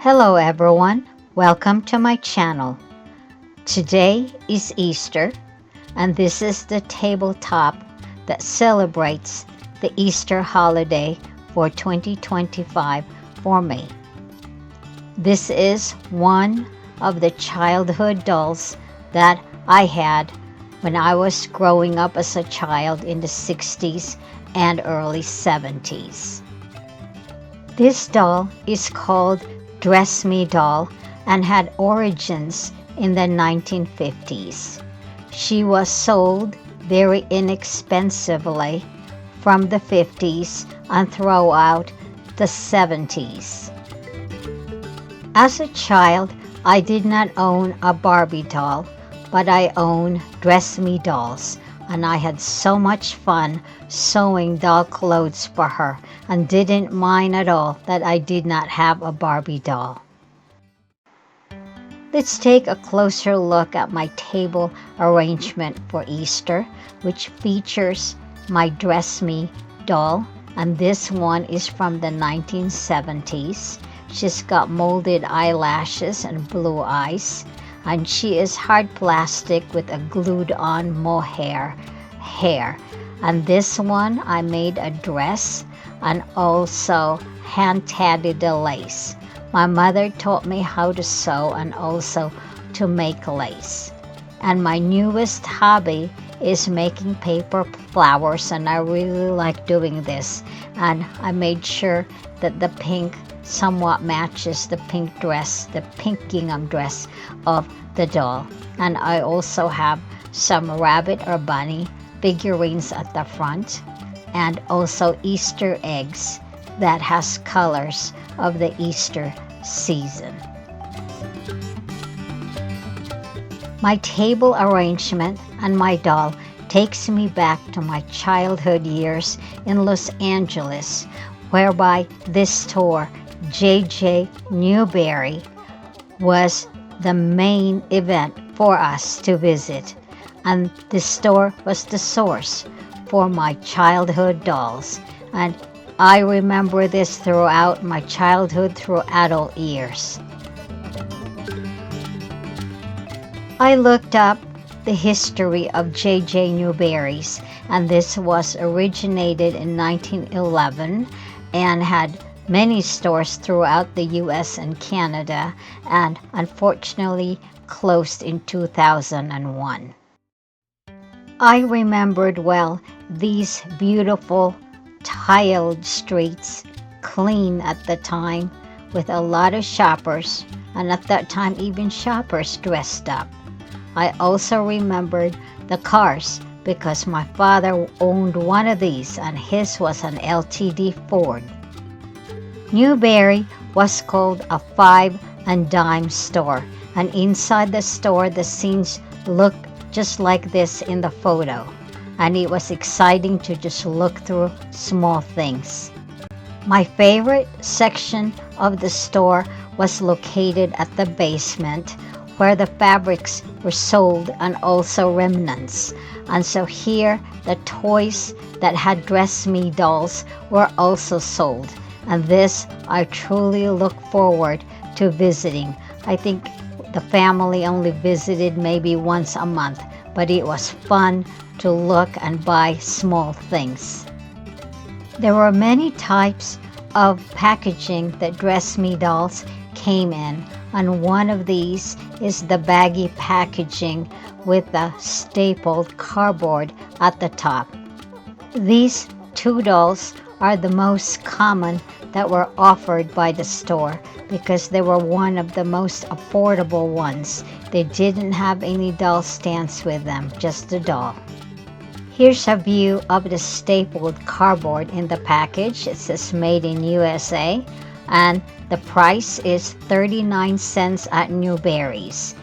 Hello everyone, welcome to my channel. Today is Easter and this is the tabletop that celebrates the Easter holiday for 2025 for me. This is one of the childhood dolls that I had when I was growing up as a child in the 60s and early 70s. This doll is called Dress Me Doll and had origins in the 1950s. She was sold very inexpensively from the 50s and throughout the 70s. As a child, I did not own a Barbie doll, but I owned Dress Me dolls, and I had so much fun sewing doll clothes for her and didn't mind at all that I did not have a Barbie doll. Let's take a closer look at my table arrangement for Easter, which features my Dress Me doll, and this one is from the 1970s. She's got molded eyelashes and blue eyes, and she is hard plastic with a glued on mohair hair. And this one I made a dress and also hand tatted the lace. My mother taught me how to sew and also to make lace. And my newest hobby is making paper flowers, and I really like doing this. And I made sure that the pink somewhat matches the pink dress, the pink gingham dress of the doll. And I also have some rabbit or bunny figurines at the front, and also Easter eggs that has colors of the Easter season. My table arrangement and my doll takes me back to my childhood years in Los Angeles, whereby this store, J.J. Newberry, was the main event for us to visit, and this store was the source for my childhood dolls, and I remember this throughout my childhood through adult years. I looked up the history of J.J. Newberry's, and this was originated in 1911 and had many stores throughout the US and Canada, and unfortunately closed in 2001. I remembered well these beautiful tiled streets, clean at the time, with a lot of shoppers, and at that time even shoppers dressed up. I also remembered the cars because my father owned one of these, and his was an LTD Ford. Newberry was called a five and dime store, and inside the store the scenes looked just like this in the photo, and it was exciting to just look through small things. My favorite section of the store was located at the basement, where the fabrics were sold and also remnants. And so here the toys that had Dress Me dolls were also sold, and this I truly look forward to visiting. I think the family only visited maybe once a month, but it was fun to look and buy small things. There were many types of packaging that Dress Me dolls came in, and one of these is the baggy packaging with the stapled cardboard at the top. These two dolls are the most common that were offered by the store because they were one of the most affordable ones. They didn't have any doll stands with them, just a doll. Here's a view of the stapled cardboard in the package. It says Made in USA, and the price is 39 cents at Newberry's,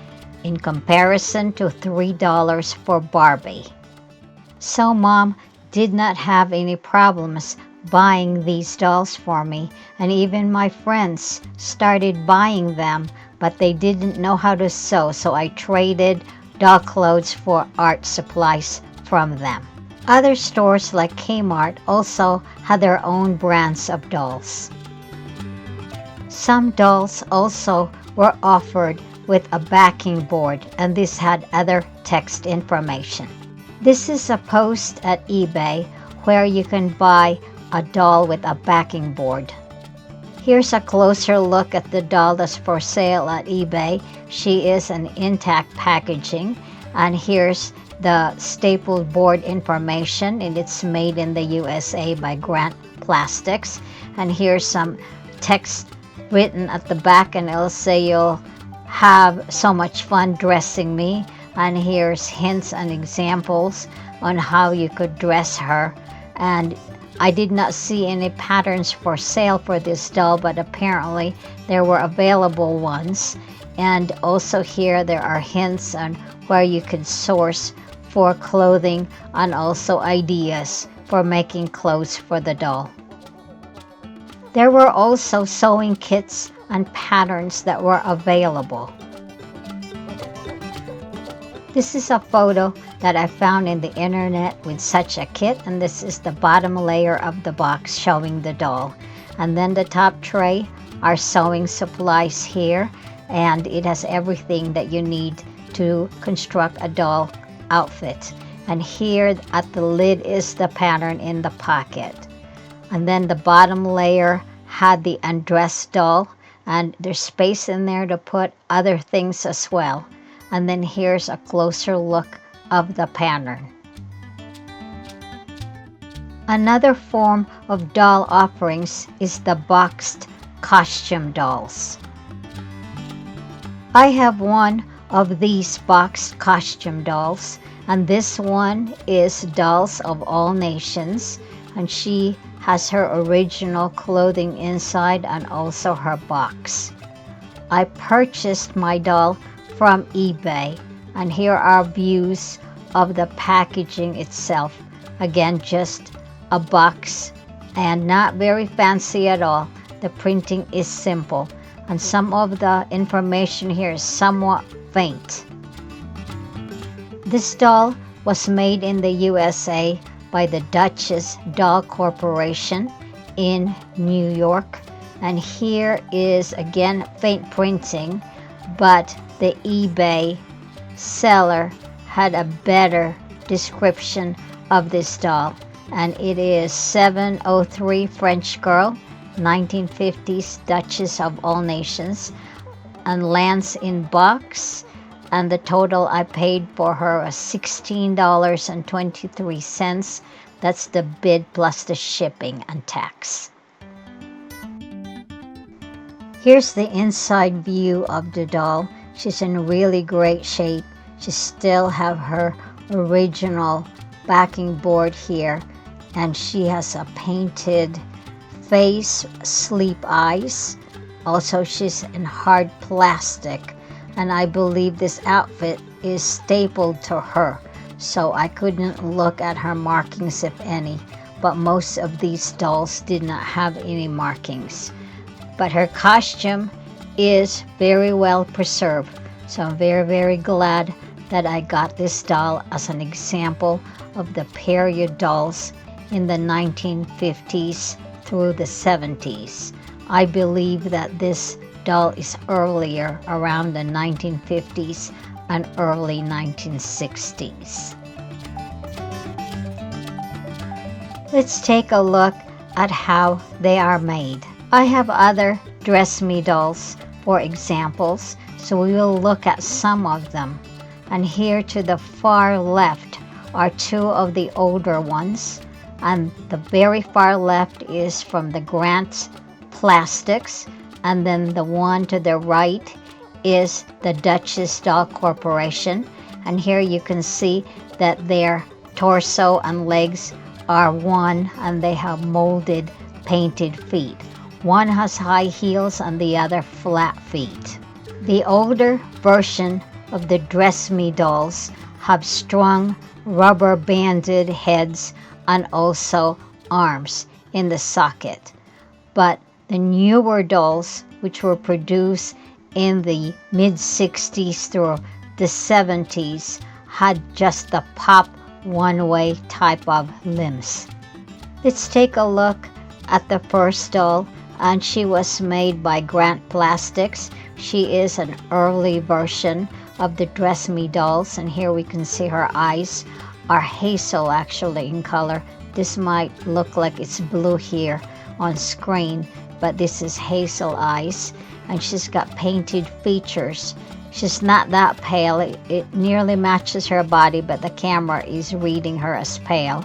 in comparison to $3 for Barbie. So Mom did not have any problems buying these dolls for me, and even my friends started buying them, but they didn't know how to sew, so I traded doll clothes for art supplies from them. Other stores like Kmart also had their own brands of dolls. Some dolls also were offered with a backing board, and this had other text information. This is a post at eBay where you can buy a doll with a backing board. Here's a closer look at the doll that's for sale at eBay. She is an intact packaging, and here's the stapled board information, and it's made in the USA by Grant Plastics. And here's some text written at the back, and it'll say you'll have so much fun dressing me. And here's hints and examples on how you could dress her. And I did not see any patterns for sale for this doll, but apparently there were available ones. And also here there are hints on where you could source for clothing and also ideas for making clothes for the doll. There were also sewing kits and patterns that were available. This is a photo that I found in the internet with such a kit, and this is the bottom layer of the box showing the doll. And then the top tray are sewing supplies here, and it has everything that you need to construct a doll outfit. And here at the lid is the pattern in the pocket. And then the bottom layer had the undressed doll, and there's space in there to put other things as well. And then here's a closer look of the pattern. Another form of doll offerings is the boxed costume dolls. I have one of these boxed costume dolls, and this one is Dolls of All Nations, and she has her original clothing inside and also her box. I purchased my doll from eBay, and here are views of the packaging itself. Again, just a box and not very fancy at all. The printing is simple, and some of the information here is somewhat faint. This doll was made in the USA by the Duchess Doll Corporation in New York, and here is again faint printing, but the eBay seller had a better description of this doll, and it is 703 French girl, 1950s Duchess of All Nations, and lands in box, and the total I paid for her was $16.23. That's the bid plus the shipping and tax. Here's the inside view of the doll. She's in really great shape. She still have her original backing board here, and she has a painted face, sleep eyes. Also, she's in hard plastic, and I believe this outfit is stapled to her, so I couldn't look at her markings if any, but most of these dolls did not have any markings. But her costume is very well preserved, so I'm very, very glad that I got this doll as an example of the period dolls in the 1950s through the 70s. I believe that this doll is earlier, around the 1950s and early 1960s. Let's take a look at how they are made. I have other Dress Me dolls for examples, so we will look at some of them. And here to the far left are two of the older ones, and the very far left is from the Grant Plastics, and then the one to the right is the Duchess Doll Corporation. And here you can see that their torso and legs are one, and they have molded painted feet. One has high heels and the other flat feet. The older version of the Dress Me dolls have strong rubber banded heads and also arms in the socket. But the newer dolls, which were produced in the mid-60s through the 70s, had just the pop one-way type of limbs. Let's take a look at the first doll, and she was made by Grant Plastics. She is an early version of the Dress Me dolls, and here we can see her eyes are hazel actually in color. This might look like it's blue here on screen, but this is hazel eyes, and she's got painted features. She's not that pale. It nearly matches her body, but the camera is reading her as pale.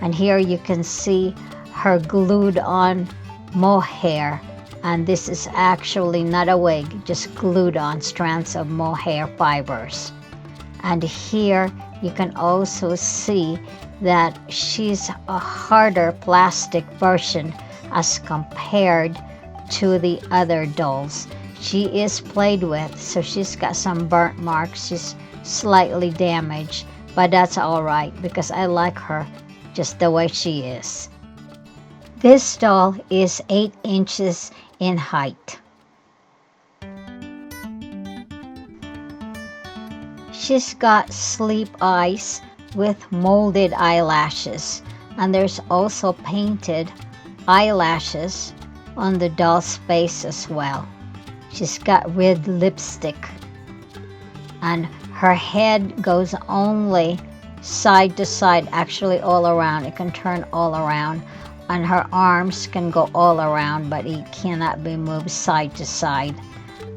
And here you can see her glued on mohair, and this is actually not a wig, just glued on strands of mohair fibers. And here you can also see that she's a harder plastic version as compared to the other dolls. She is played with, so she's got some burnt marks. She's slightly damaged, but that's all right because I like her just the way she is. This doll is 8 inches in height. She's got sleep eyes with molded eyelashes, and there's also painted eyelashes on the doll's face as well. She's got red lipstick, and her head goes only side to side, actually all around. It can turn all around, and her arms can go all around, but it cannot be moved side to side.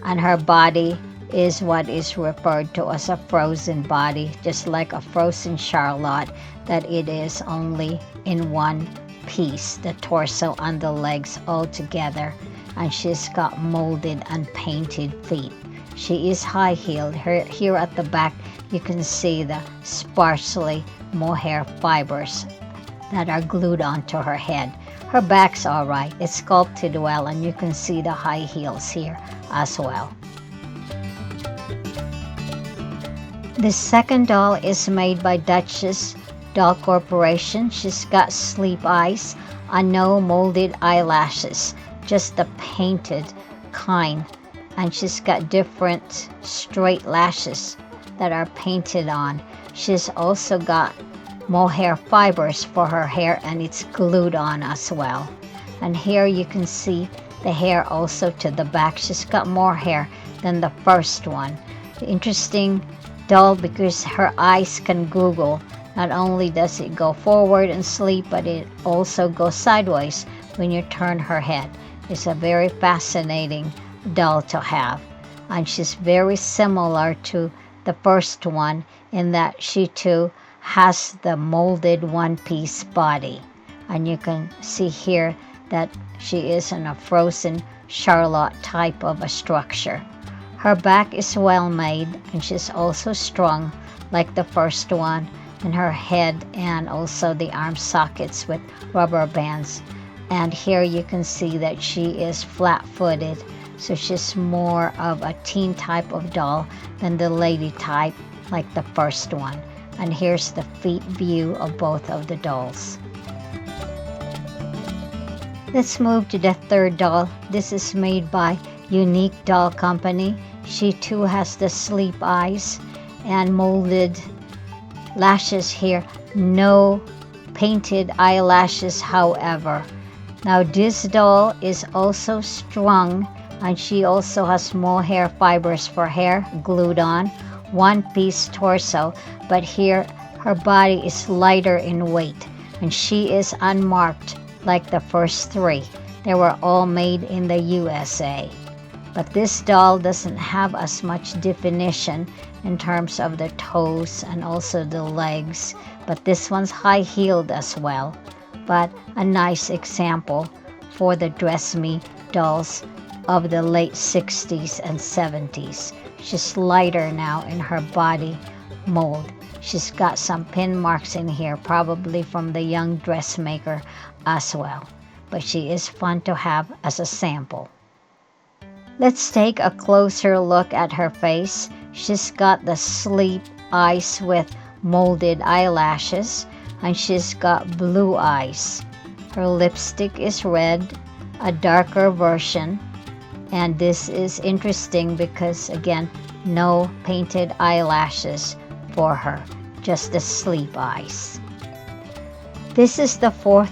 And her body is what is referred to as a frozen body, just like a frozen Charlotte, that it is only in one piece, the torso and the legs all together, and she's got molded and painted feet. She is high-heeled. Here at the back you can see the sparsely mohair fibers that are glued onto her head. Her back's all right. It's sculpted well, and you can see the high heels here as well. The second doll is made by Duchess Doll Corporation. She's got sleep eyes and no molded eyelashes, just the painted kind. And she's got different straight lashes that are painted on. She's also got mohair fibers for her hair, and it's glued on as well. And here you can see the hair also to the back. She's got more hair than the first one. Interesting doll because her eyes can Google. Not only does it go forward and sleep, but it also goes sideways when you turn her head. It's a very fascinating doll to have. And she's very similar to the first one in that she too has the molded one-piece body. And you can see here that she is in a frozen Charlotte type of a structure. Her back is well made, and she's also strong like the first one, and her head and also the arm sockets with rubber bands. And here you can see that she is flat-footed, so she's more of a teen type of doll than the lady type like the first one. And here's the feet view of both of the dolls. Let's move to the third doll. This is made by Unique Doll Company. She too has the sleep eyes and molded lashes here. No painted eyelashes, however. Now this doll is also strung, and she also has mohair fibers for hair glued on. One-piece torso, but here her body is lighter in weight, and she is unmarked like the first three. They were all made in the USA. But this doll doesn't have as much definition in terms of the toes and also the legs, but this one's high-heeled as well. But a nice example for the Dress Me dolls of the late 60s and 70s. She's lighter now in her body mold. She's got some pin marks in here, probably from the young dressmaker as well. But she is fun to have as a sample. Let's take a closer look at her face. She's got the sleep eyes with molded eyelashes, and she's got blue eyes. Her lipstick is red, a darker version, and this is interesting because, again, no painted eyelashes for her, just the sleep eyes. This is the fourth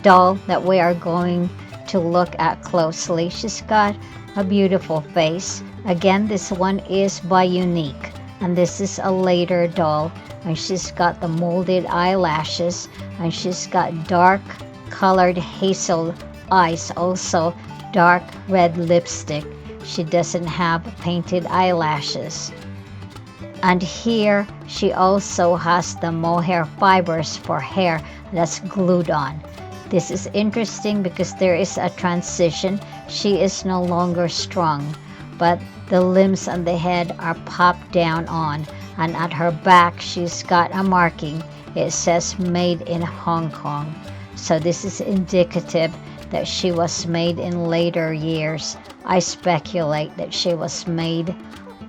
doll that we are going to look at closely. She's got a beautiful face. Again, this one is by Unique, and this is a later doll, and she's got the molded eyelashes, and she's got dark colored hazel eyes, also dark red lipstick. She doesn't have painted eyelashes. And here she also has the mohair fibers for hair that's glued on. This is interesting because there is a transition. She is no longer strung, but the limbs and the head are popped down on, and at her back she's got a marking. It says made in Hong Kong. So this is indicative that she was made in later years. I speculate that she was made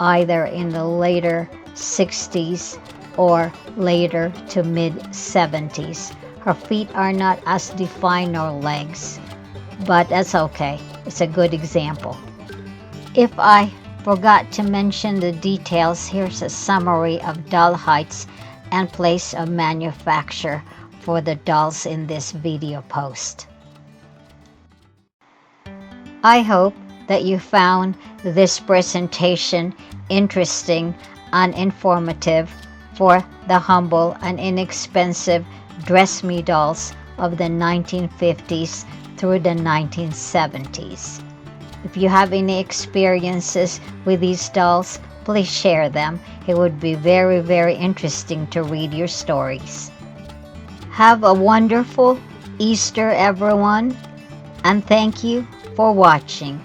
either in the later 60s or later to mid 70s. Her feet are not as defined nor legs, but that's okay. It's a good example. If I forgot to mention the details, here's a summary of doll heights and place of manufacture for the dolls in this video post. I hope that you found this presentation interesting and informative for the humble and inexpensive Dress Me dolls of the 1950s through the 1970s. If you have any experiences with these dolls, please share them. It would be very, very interesting to read your stories. Have a wonderful Easter, everyone, and thank you for watching.